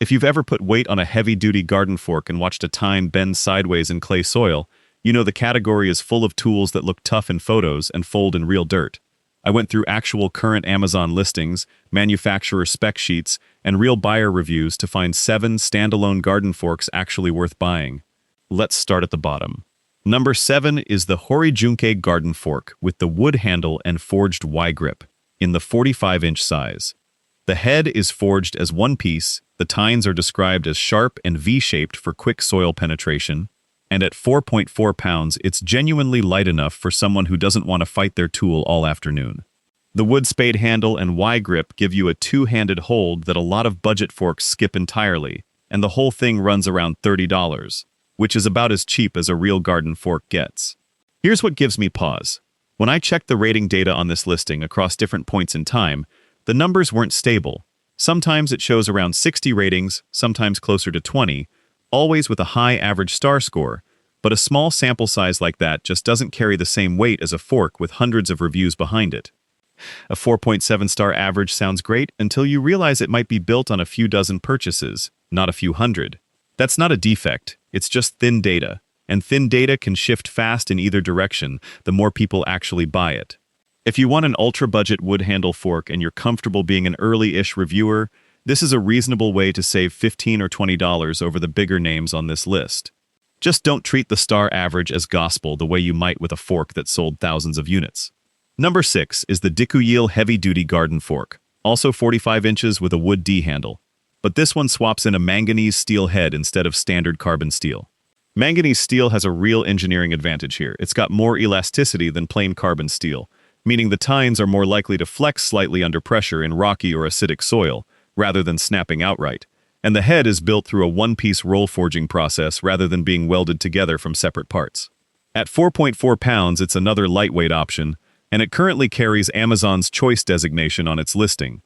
If you've ever put weight on a heavy-duty garden fork and watched a tine bend sideways in clay soil, you know the category is full of tools that look tough in photos and fold in real dirt. I went through actual current Amazon listings, manufacturer spec sheets, and real buyer reviews to find 7 standalone garden forks actually worth buying. Let's start at the bottom. Number 7 is the HORIJUNKE garden fork with the wood handle and forged Y-grip in the 45-inch size. The head is forged as one piece, the tines are described as sharp and V-shaped for quick soil penetration, and at 4.4 pounds, it's genuinely light enough for someone who doesn't want to fight their tool all afternoon. The wood spade handle and Y-grip give you a two-handed hold that a lot of budget forks skip entirely, and the whole thing runs around $30, which is about as cheap as a real garden fork gets. Here's what gives me pause. When I checked the rating data on this listing across different points in time, the numbers weren't stable. Sometimes it shows around 60 ratings, sometimes closer to 20, always with a high average star score, but a small sample size like that just doesn't carry the same weight as a fork with hundreds of reviews behind it. A 4.7-star average sounds great until you realize it might be built on a few dozen purchases, not a few hundred. That's not a defect, it's just thin data, and thin data can shift fast in either direction the more people actually buy it. If you want an ultra-budget wood handle fork and you're comfortable being an early-ish reviewer, this is a reasonable way to save $15 or $20 over the bigger names on this list. Just don't treat the star average as gospel the way you might with a fork that sold thousands of units. Number 6 is the Dikuyeel heavy-duty garden fork, also 45 inches with a wood D handle. But this one swaps in a manganese steel head instead of standard carbon steel. Manganese steel has a real engineering advantage here. It's got more elasticity than plain carbon steel, meaning the tines are more likely to flex slightly under pressure in rocky or acidic soil, rather than snapping outright. And the head is built through a one-piece roll forging process rather than being welded together from separate parts. At 4.4 pounds, it's another lightweight option, and it currently carries Amazon's Choice designation on its listing.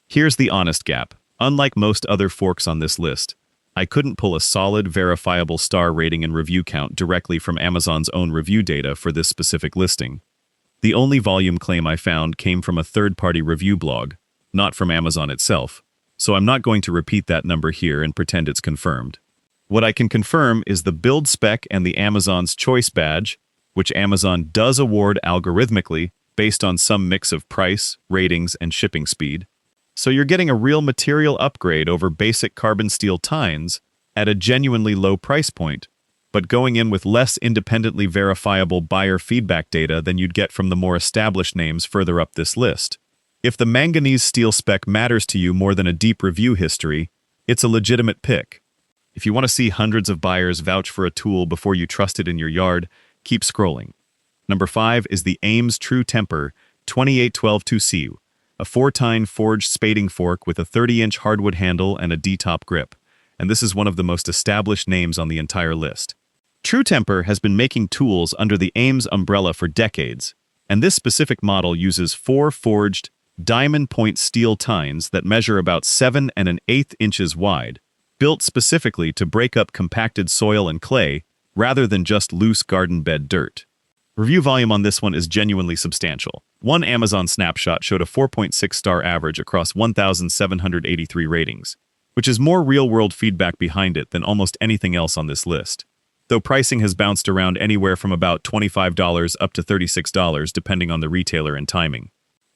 Here's the honest gap. Unlike most other forks on this list, I couldn't pull a solid, verifiable star rating and review count directly from Amazon's own review data for this specific listing. The only volume claim I found came from a third-party review blog, not from Amazon itself, so I'm not going to repeat that number here and pretend it's confirmed. What I can confirm is the build spec and the Amazon's Choice badge, which Amazon does award algorithmically based on some mix of price, ratings, and shipping speed. So you're getting a real material upgrade over basic carbon steel tines at a genuinely low price point, but going in with less independently verifiable buyer feedback data than you'd get from the more established names further up this list. If the manganese steel spec matters to you more than a deep review history, it's a legitimate pick. If you want to see hundreds of buyers vouch for a tool before you trust it in your yard, keep scrolling. Number 5 is the AMES True Temper 28122C, a 4-tine forged spading fork with a 30-inch hardwood handle and a D-top grip, and this is one of the most established names on the entire list. True Temper has been making tools under the AMES umbrella for decades, and this specific model uses 4 forged, diamond point steel tines that measure about 7 1/8 inches wide, built specifically to break up compacted soil and clay rather than just loose garden bed dirt. Review volume on this one is genuinely substantial. One Amazon snapshot showed a 4.6-star average across 1,783 ratings, which is more real-world feedback behind it than almost anything else on this list. Though pricing has bounced around anywhere from about $25 up to $36 depending on the retailer and timing.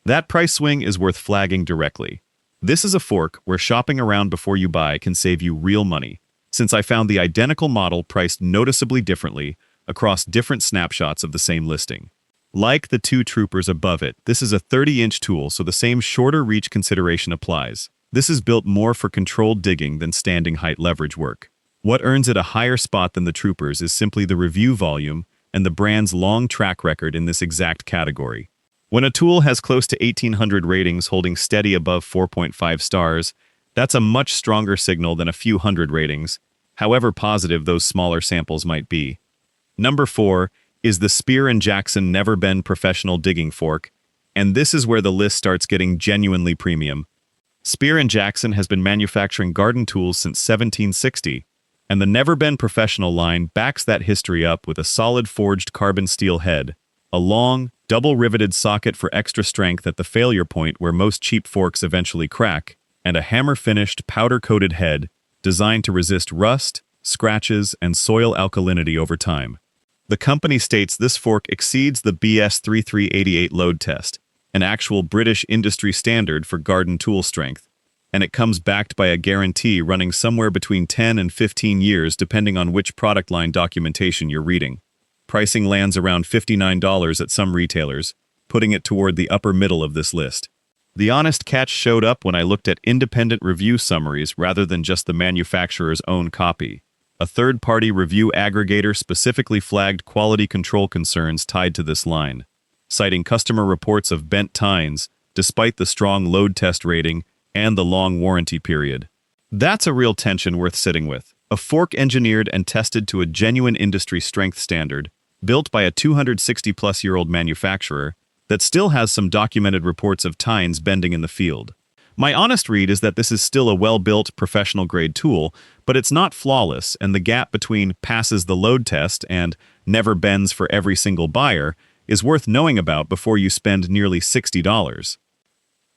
That price swing is worth flagging directly. This is a fork where shopping around before you buy can save you real money, since I found the identical model priced noticeably differently across different snapshots of the same listing. Like the 2 troopers above it, this is a 30-inch tool, so the same shorter reach consideration applies. This is built more for controlled digging than standing height leverage work. What earns it a higher spot than the troopers is simply the review volume and the brand's long track record in this exact category. When a tool has close to 1,800 ratings holding steady above 4.5 stars, that's a much stronger signal than a few hundred ratings, however positive those smaller samples might be. Number 4 is the Spear & Jackson Neverbend Professional Digging Fork, and this is where the list starts getting genuinely premium. Spear & Jackson has been manufacturing garden tools since 1760, and the Neverbend Professional line backs that history up with a solid forged carbon steel head, a long, double-riveted socket for extra strength at the failure point where most cheap forks eventually crack, and a hammer-finished, powder-coated head designed to resist rust, scratches, and soil alkalinity over time. The company states this fork exceeds the BS 3388 load test, an actual British industry standard for garden tool strength, and it comes backed by a guarantee running somewhere between 10 and 15 years depending on which product line documentation you're reading. Pricing lands around $59 at some retailers, putting it toward the upper middle of this list. The honest catch showed up when I looked at independent review summaries rather than just the manufacturer's own copy. A third-party review aggregator specifically flagged quality control concerns tied to this line, citing customer reports of bent tines despite the strong load test rating and the long warranty period. That's a real tension worth sitting with. A fork engineered and tested to a genuine industry strength standard, built by a 260-plus-year-old manufacturer, that still has some documented reports of tines bending in the field. My honest read is that this is still a well-built, professional-grade tool, but it's not flawless, and the gap between passes the load test and never bends for every single buyer is worth knowing about before you spend nearly $60.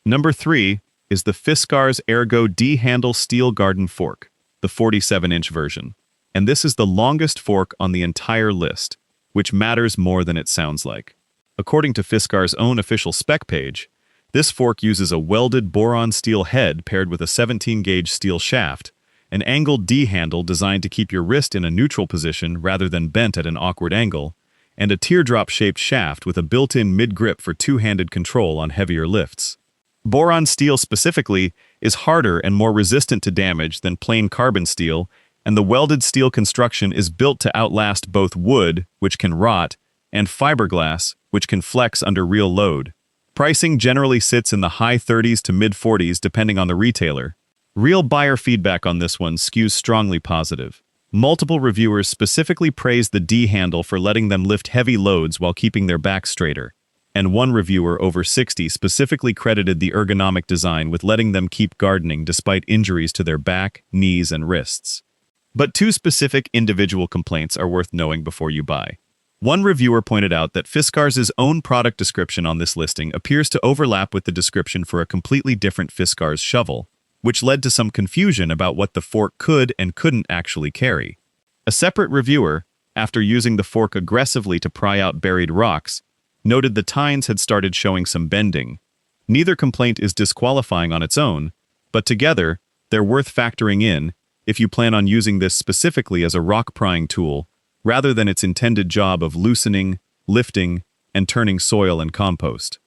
Number 3 is the Fiskars Ergo D-handle steel garden fork, the 47-inch version. And this is the longest fork on the entire list, which matters more than it sounds like. According to Fiskars' own official spec page, this fork uses a welded boron steel head paired with a 17-gauge steel shaft, an angled D-handle designed to keep your wrist in a neutral position rather than bent at an awkward angle, and a teardrop-shaped shaft with a built-in mid-grip for two-handed control on heavier lifts. Boron steel specifically is harder and more resistant to damage than plain carbon steel, and the welded steel construction is built to outlast both wood, which can rot, and fiberglass, which can flex under real load. Pricing generally sits in the high 30s to mid-40s depending on the retailer. Real buyer feedback on this one skews strongly positive. Multiple reviewers specifically praised the D-handle for letting them lift heavy loads while keeping their back straighter, and one reviewer over 60 specifically credited the ergonomic design with letting them keep gardening despite injuries to their back, knees, and wrists. But 2 specific individual complaints are worth knowing before you buy. One reviewer pointed out that Fiskars' own product description on this listing appears to overlap with the description for a completely different Fiskars shovel, which led to some confusion about what the fork could and couldn't actually carry. A separate reviewer, after using the fork aggressively to pry out buried rocks, noted the tines had started showing some bending. Neither complaint is disqualifying on its own, but together, they're worth factoring in if you plan on using this specifically as a rock prying tool, rather than its intended job of loosening, lifting, and turning soil and compost.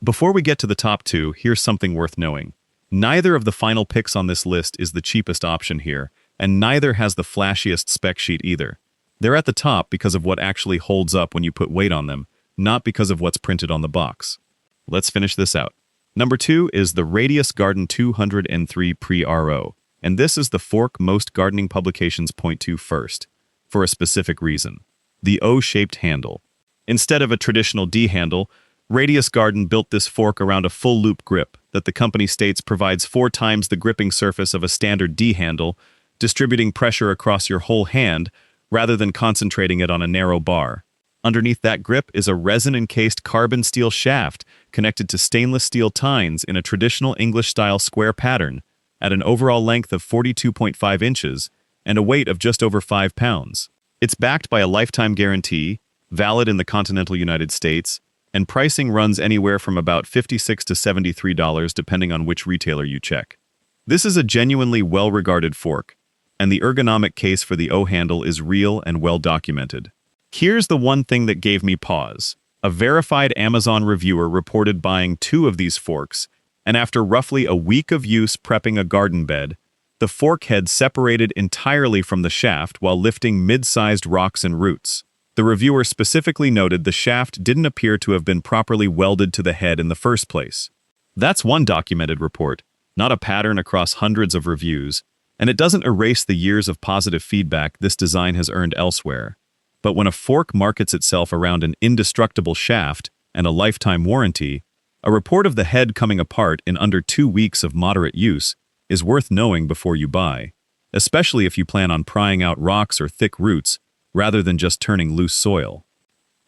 Before we get to the top 2, here's something worth knowing. Neither of the final picks on this list is the cheapest option here, and neither has the flashiest spec sheet either. They're at the top because of what actually holds up when you put weight on them, not because of what's printed on the box. Let's finish this out. Number 2 is the Radius Garden 203 Pre-RO, and this is the fork most gardening publications point to first, for a specific reason: the O-shaped handle. Instead of a traditional D-handle, Radius Garden built this fork around a full-loop grip that the company states provides 4 times the gripping surface of a standard D-handle, distributing pressure across your whole hand rather than concentrating it on a narrow bar. Underneath that grip is a resin-encased carbon steel shaft connected to stainless steel tines in a traditional English-style square pattern at an overall length of 42.5 inches and a weight of just over 5 pounds. It's backed by a lifetime guarantee, valid in the continental United States, and pricing runs anywhere from about $56 to $73 depending on which retailer you check. This is a genuinely well-regarded fork, and the ergonomic case for the O-handle is real and well-documented. Here's the one thing that gave me pause. A verified Amazon reviewer reported buying 2 of these forks, and after roughly a week of use prepping a garden bed, the fork head separated entirely from the shaft while lifting mid-sized rocks and roots. The reviewer specifically noted the shaft didn't appear to have been properly welded to the head in the first place. That's one documented report, not a pattern across hundreds of reviews, and it doesn't erase the years of positive feedback this design has earned elsewhere. But when a fork markets itself around an indestructible shaft and a lifetime warranty, a report of the head coming apart in under 2 weeks of moderate use is worth knowing before you buy, especially if you plan on prying out rocks or thick roots rather than just turning loose soil.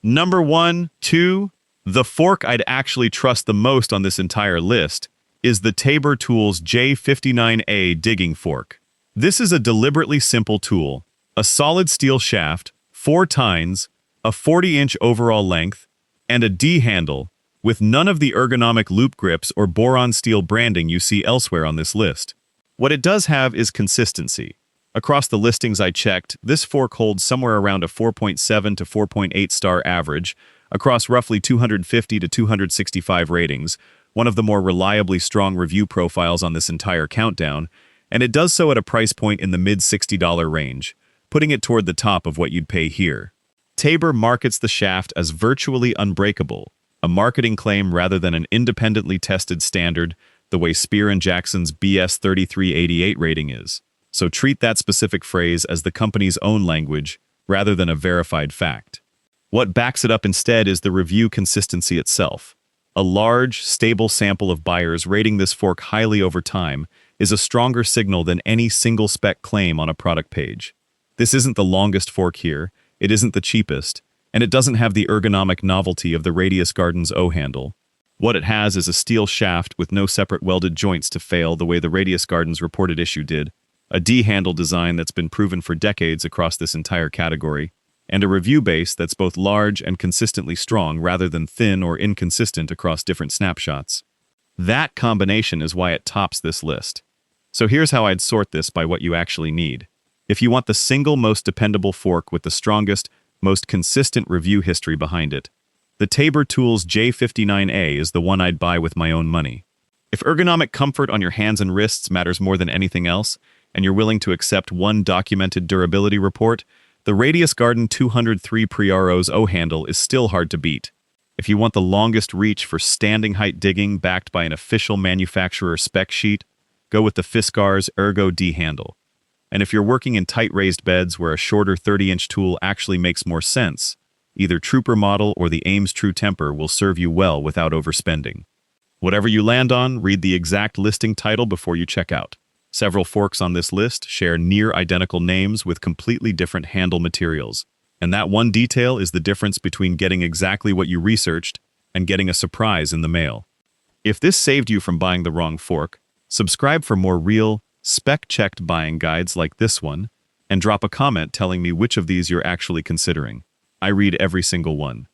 Number 1, 2, the fork I'd actually trust the most on this entire list is the TABOR Tools J59A digging fork. This is a deliberately simple tool. A solid steel shaft, 4 tines, a 40-inch overall length, and a D handle, with none of the ergonomic loop grips or boron steel branding you see elsewhere on this list. What it does have is consistency. Across the listings I checked, this fork holds somewhere around a 4.7 to 4.8 star average, across roughly 250 to 265 ratings, one of the more reliably strong review profiles on this entire countdown, and it does so at a price point in the mid-$60 range, putting it toward the top of what you'd pay here. TABOR markets the shaft as virtually unbreakable, a marketing claim rather than an independently tested standard, the way Spear & Jackson's BS 3388 rating is. So treat that specific phrase as the company's own language rather than a verified fact. What backs it up instead is the review consistency itself. A large, stable sample of buyers rating this fork highly over time is a stronger signal than any single spec claim on a product page. This isn't the longest fork here, it isn't the cheapest, and it doesn't have the ergonomic novelty of the Radius Garden's O handle. What it has is a steel shaft with no separate welded joints to fail the way the Radius Garden's reported issue did, a D-handle design that's been proven for decades across this entire category, and a review base that's both large and consistently strong rather than thin or inconsistent across different snapshots. That combination is why it tops this list. So here's how I'd sort this by what you actually need. If you want the single most dependable fork with the strongest, most consistent review history behind it, the TABOR Tools J59A is the one I'd buy with my own money. If ergonomic comfort on your hands and wrists matters more than anything else, and you're willing to accept one documented durability report, the Radius Garden 203 Pre-RO's O handle is still hard to beat. If you want the longest reach for standing height digging backed by an official manufacturer spec sheet, go with the Fiskars Ergo D handle. And if you're working in tight raised beds where a shorter 30-inch tool actually makes more sense, either Trooper model or the AMES True Temper will serve you well without overspending. Whatever you land on, read the exact listing title before you check out. Several forks on this list share near-identical names with completely different handle materials, and that one detail is the difference between getting exactly what you researched and getting a surprise in the mail. If this saved you from buying the wrong fork, subscribe for more real, spec-checked buying guides like this one, and drop a comment telling me which of these you're actually considering. I read every single one.